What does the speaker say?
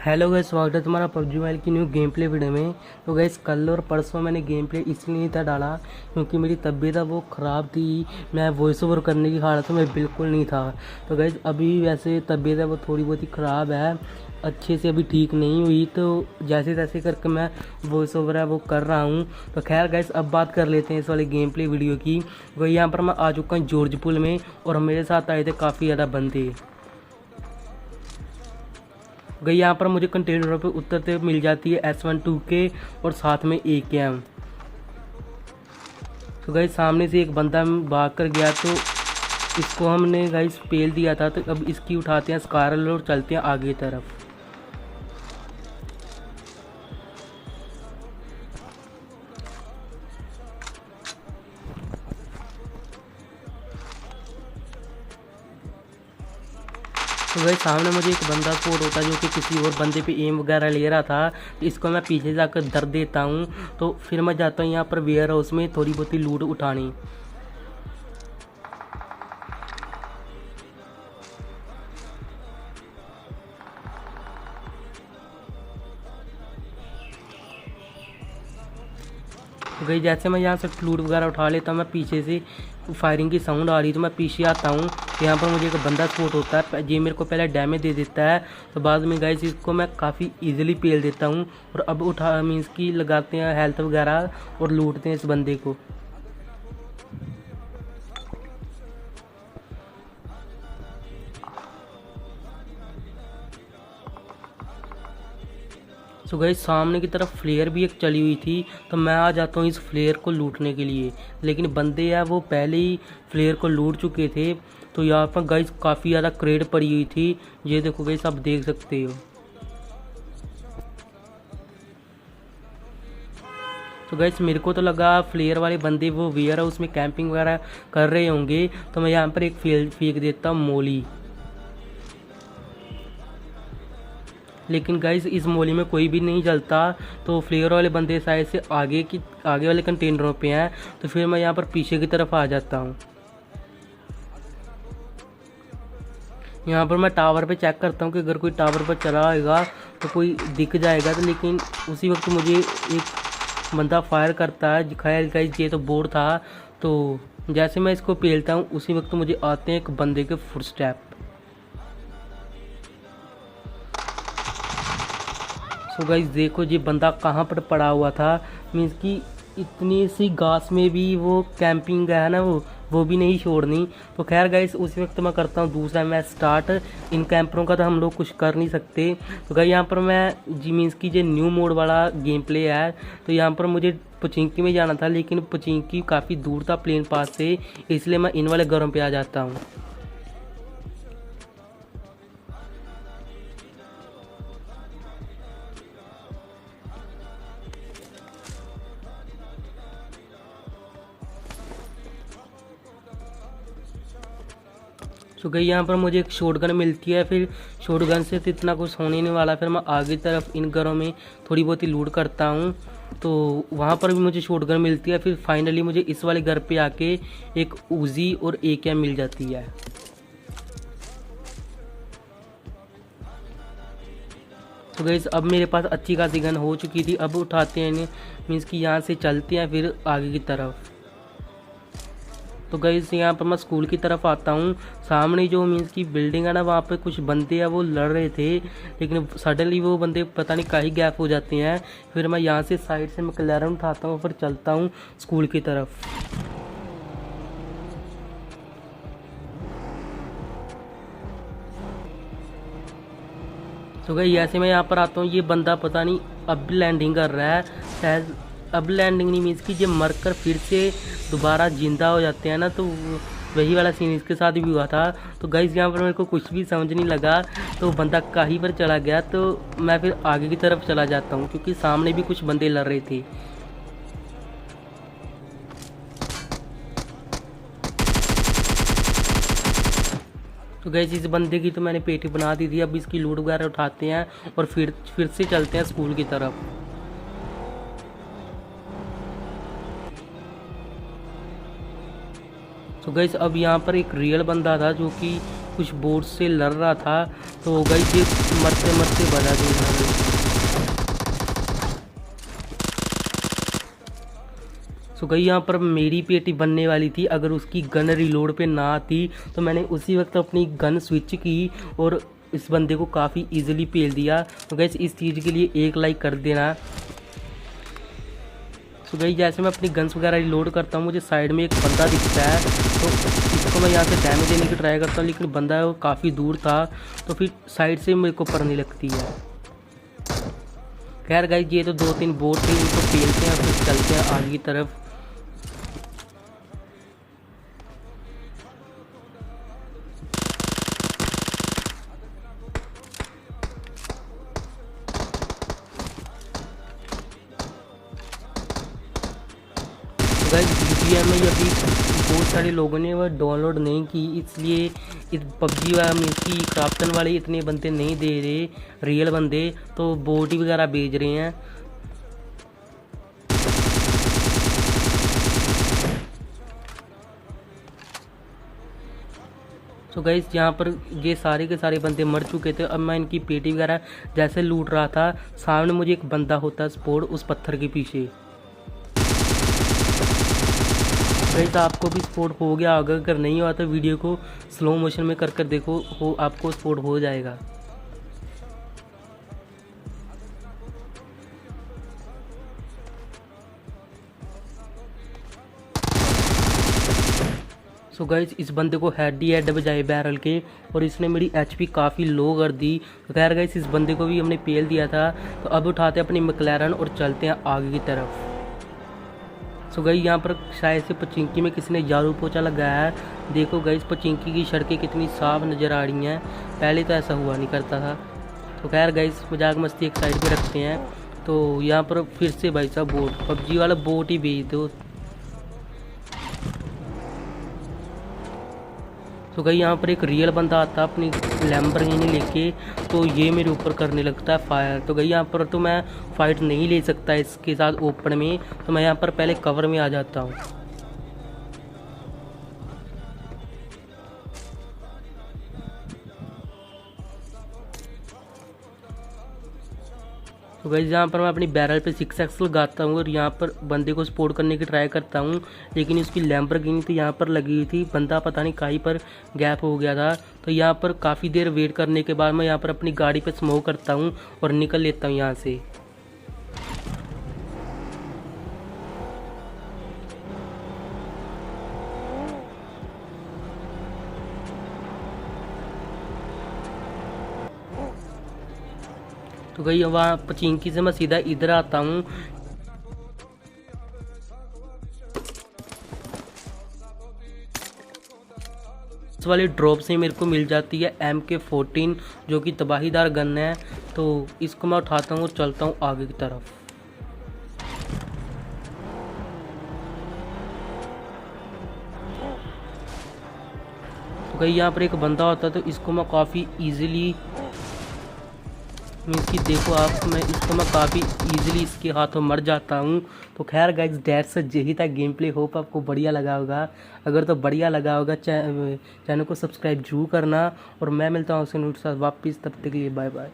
Hello guys, स्वागत है तुम्हारा पबजी मोबाइल की न्यू गेम प्ले वीडियो में। तो गाइस, कल और परसों मैंने गेम प्ले इसलिए नहीं था डाला क्योंकि मेरी तबीयत वो ख़राब थी। मैं वॉइस ओवर करने की हालत में बिल्कुल नहीं था। तो गाइस, अभी वैसे तबीयत है वो थोड़ी बहुत ही ख़राब है, अच्छे से अभी ठीक नहीं हुई, तो जैसे तैसे करके मैं वॉइस ओवर है वो कर रहा हूँ। तो खैर गाइस, अब बात कर लेते हैं इस वाले गेम प्ले वीडियो की। वही यहाँ पर मैं आ चुका हूँ जॉर्ज पुल में, और मेरे साथ आए थे काफ़ी ज़्यादा बंदे। गई यहाँ पर मुझे कंटेनरों पे उतरते मिल जाती है S12K और साथ में AKM। तो गई सामने से एक बंदा भाग कर गया, तो इसको हमने गाइस पेल दिया था। तो अब इसकी उठाते हैं स्कारल और चलते हैं आगे की तरफ। तो गई सामने मुझे एक बंदा स्पॉट होता है जो कि किसी और बंदे पे एम वगैरह ले रहा था। तो इसको मैं पीछे जाकर दर देता हूँ। तो फिर मैं जाता हूँ यहाँ पर वेयर हाउस में थोड़ी बहुत ही लूट उठानी। तो गई जैसे मैं यहाँ से लूट वगैरह उठा लेता हूँ, मैं पीछे से फायरिंग की साउंड आ रही तो मैं पीछे आता हूँ। तो यहाँ पर मुझे एक बंदा स्पॉट होता है, ये मेरे को पहले डैमेज दे देता है। तो बाद में गाइस इसको मैं काफ़ी इजीली पेल देता हूँ, और अब उठा मीन्स की लगाते हैं हेल्थ वगैरह और लूटते हैं इस बंदे को। तो गई सामने की तरफ फ्लेयर भी एक चली हुई थी, तो मैं आ जाता हूँ इस फ्लेयर को लूटने के लिए। लेकिन बंदे यार वो पहले ही फ्लेयर को लूट चुके थे। तो यहाँ पर गाइस काफ़ी ज़्यादा क्रेड पड़ी हुई थी, ये देखो गाइस आप देख सकते हो। तो गाइस मेरे को तो लगा फ्लेयर वाले बंदे वो वेयर हाउस में कैंपिंग वगैरह कर रहे होंगे, तो मैं यहाँ पर एक फेंक देता हूँ मोली। लेकिन गाइस इस मोली में कोई भी नहीं जलता। तो फ्लेयर वाले बंदे शायद से आगे वाले कंटेनरों पे हैं। तो फिर मैं यहाँ पर पीछे की तरफ आ जाता हूँ। यहाँ पर मैं टावर पे चेक करता हूँ कि अगर कोई टावर पर चला होगा तो कोई दिख जाएगा। तो लेकिन उसी वक्त मुझे एक बंदा फायर करता है। खैर गाइस ये तो बोर था। तो जैसे मैं इसको पेलता हूँ उसी वक्त मुझे आते हैं एक बंदे के फुटस्टेप। सो गाइस देखो ये बंदा कहाँ पर पड़ा हुआ था, मीन्स कि इतनी सी घास में भी वो कैंपिंग है ना, वो भी नहीं छोड़नी। तो खैर गाइस उसी वक्त मैं करता हूँ दूसरा मैच स्टार्ट। इन कैंपरों का तो हम लोग कुछ कर नहीं सकते। तो गाइस यहाँ पर मैं जी मीन्स की जो न्यू मोड वाला गेम प्ले है, तो यहाँ पर मुझे पचिंकी में जाना था, लेकिन पचिंकी काफ़ी दूर था प्लेन पास से, इसलिए मैं इन वाले घरों पर आ जाता हूँ। तो गई यहाँ पर मुझे एक शॉटगन मिलती है। फिर शॉटगन से तो इतना कुछ होने नहीं वाला, फिर मैं आगे तरफ इन घरों में थोड़ी बहुत ही लूट करता हूँ। तो वहाँ पर भी मुझे शॉटगन मिलती है। फिर फाइनली मुझे इस वाले घर पे आके एक उजी और AKM मिल जाती है। तो गई अब मेरे पास अच्छी खासी गन हो चुकी थी। अब उठाते हैं इन्हें, मीन्स कि यहाँ से चलते हैं फिर आगे की तरफ। तो गाइस यहाँ पर मैं स्कूल की तरफ आता हूँ। सामने जो मीन्स की बिल्डिंग है ना, वहाँ पे कुछ बंदे हैं वो लड़ रहे थे, लेकिन सडनली वो बंदे पता नहीं कहीं गैप हो जाते हैं। फिर मैं यहाँ से साइड से मैक्लैरन उठाता हूँ, फिर चलता हूँ स्कूल की तरफ। तो गई ऐसे मैं यहाँ पर आता हूँ, ये बंदा पता नहीं अब लैंडिंग कर रहा है शायद। अब लैंडिंग नहीं मीन्स कि जब मर कर फिर से दोबारा जिंदा हो जाते हैं ना, तो वही वाला सीन इसके साथ भी हुआ था। तो गाइस यहाँ पर मेरे को कुछ भी समझ नहीं लगा, तो बंदा कहीं पर चला गया। तो मैं फिर आगे की तरफ चला जाता हूँ क्योंकि सामने भी कुछ बंदे लड़ रहे थे। तो गाइस इस बंदे की तो मैंने पेटी बना दी थी। अब इसकी लूट वगैरह उठाते हैं और फिर से चलते हैं स्कूल की तरफ। तो गाइस अब यहाँ पर एक रियल बंदा था जो कि कुछ बोट से लड़ रहा था, तो गाइस ये मरते मरते बजा दूंगा। सो गई यहाँ पर मेरी पेटी बनने वाली थी। अगर उसकी गन रिलोड पे ना आती तो मैंने उसी वक्त अपनी गन स्विच की और इस बंदे को काफ़ी इजीली पेल दिया। तो गैस इस चीज़ के लिए एक लाइक कर देना। तो गई जैसे मैं अपनी गन्स वगैरह रिलोड करता हूँ, मुझे साइड में एक बंदा दिखता है, तो इसको मैं यहाँ से डैमेज देने की ट्राई करता हूँ, लेकिन बंदा वो काफ़ी दूर था, तो फिर साइड से मेरे को पड़ने लगती है। खैर गाइस ये तो 2-3 बोट थे, इनको पेलते हैं फिर चलते हैं आगे की तरफ। गाइस BGM में अभी बहुत सारे लोगों ने वह डाउनलोड नहीं की, इसलिए इस पबजी वाला मीन्स की क्राफ्टन वाले इतने बंदे नहीं दे रहे रियल बंदे, तो बोट वगैरह भेज रहे हैं। तो गाइस यहाँ पर ये सारे के सारे बंदे मर चुके थे। अब मैं इनकी पेटी वगैरह जैसे लूट रहा था, सामने मुझे एक बंदा होता स्पॉट उस पत्थर के पीछे। गाइस आपको भी स्पॉट हो गया होगा, अगर नहीं हुआ तो वीडियो को स्लो मोशन में कर कर देखो, हो आपको स्पॉट हो जाएगा। सो गाइस इस बंदे को हेड ही हेड बजाए बैरल के, और इसने मेरी HP काफ़ी लो कर दी। तो खैर गाइस इस बंदे को भी हमने पेल दिया था। तो अब उठाते हैं अपनी मैक्लेरन और चलते हैं आगे की तरफ। सो गई यहाँ पर शायद से पचिंकी में किसी ने झाड़ू पोछा लगाया है। देखो गाइस पचिंकी की सड़कें कितनी साफ नज़र आ रही हैं, पहले तो ऐसा हुआ नहीं करता था। तो खैर गाइस मजाक मस्ती एक साइड पे रखते हैं। तो यहाँ पर फिर से भाई साहब बोट, पबजी वाला बोट ही भेज दो। तो गई यहाँ पर एक रियल बंदा आता है अपनी लैम्बोर्गिनी लेके, तो ये मेरे ऊपर करने लगता है फायर। तो गई यहाँ पर तो मैं फ़ाइट नहीं ले सकता इसके साथ ओपन में, तो मैं यहाँ पर पहले कवर में आ जाता हूँ। तो गाइस यहाँ पर मैं अपनी बैरल पे 6x लगाता हूँ और यहाँ पर बंदे को स्पॉट करने की ट्राई करता हूँ, लेकिन उसकी लैम्बोर्गिनी तो यहाँ पर लगी हुई थी, बंदा पता नहीं कहीं पर गैप हो गया था। तो यहाँ पर काफ़ी देर वेट करने के बाद मैं यहाँ पर अपनी गाड़ी पे स्मोक करता हूँ और निकल लेता हूँ यहाँ से। तो गई वहाँ पचिंकी से मैं सीधा इधर आता हूँ। इस वाली ड्रॉप से मेरे को मिल जाती है MK14 जो कि तबाहीदार गन है। तो इसको मैं उठाता हूँ और चलता हूँ आगे की तरफ। तो गई यहाँ पर एक बंदा होता है, तो इसको मैं काफ़ी ईजिली मीन्स कि देखो आप, मैं इसको मैं काफ़ी इजीली इसके हाथों मर जाता हूँ। तो खैर गाइस दैट्स यही था गेम प्ले। होप आपको बढ़िया लगा होगा। अगर तो बढ़िया लगा होगा चैनल को सब्सक्राइब जरूर करना, और मैं मिलता हूँ उसके नोट साथ वापस। तब तक के लिए बाय बाय।